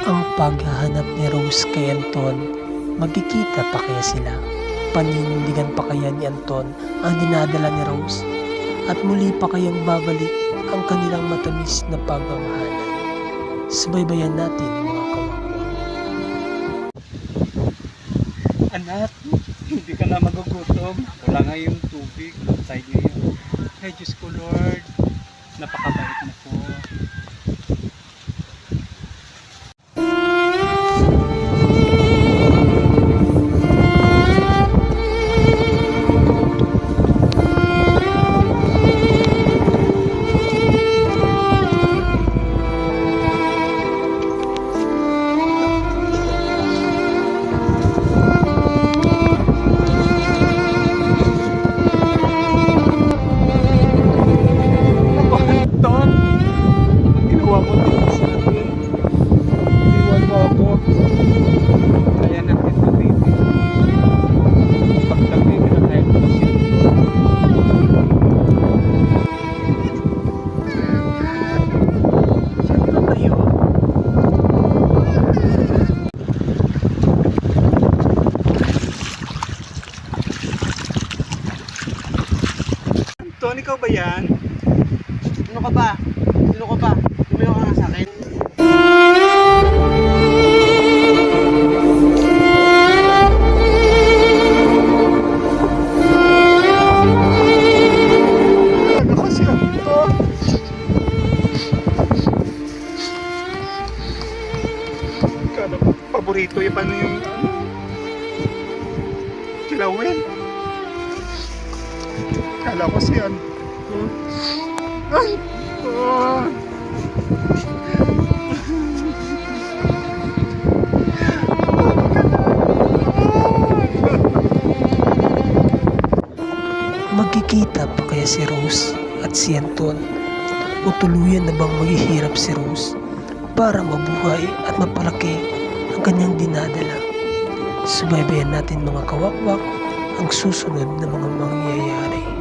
Ang paghahanap ni Rose kay Anton, magkikita pa kaya sila? Paninindigan pa kaya ni Anton ang dinadala ni Rose? At muli pa kayang babalik ang kanilang matamis na pagmamahalan? Subaybayan natin mga kawakwak. Anak, hindi ka na magugutom. Wala nga yung tubig outside ngayon. Ay Diyos ko Lord, napakabait mo po. Anton, ang ginawa mo dito sa akin. Iniwan mo ako. Kaya natin ito, baby. Pagtagay ka na kahit mo siya. Saan ka ba yun? Anton, ikaw ba yan? Sino ka ba? Sino ka ba? Tumayo ka nga sa akin. Ano kasi Anton? Kala ko, paborito yung paano yung kilawin. Kala ko si Anton. Anton! Magkikita pa kaya si Rose at si Anton? O tuluyan na bang maghihirap si Rose para mabuhay at mapalaki ang kanyang dinadala? Subaybayan natin mga kawakwak ang susunod na mga mangyayari.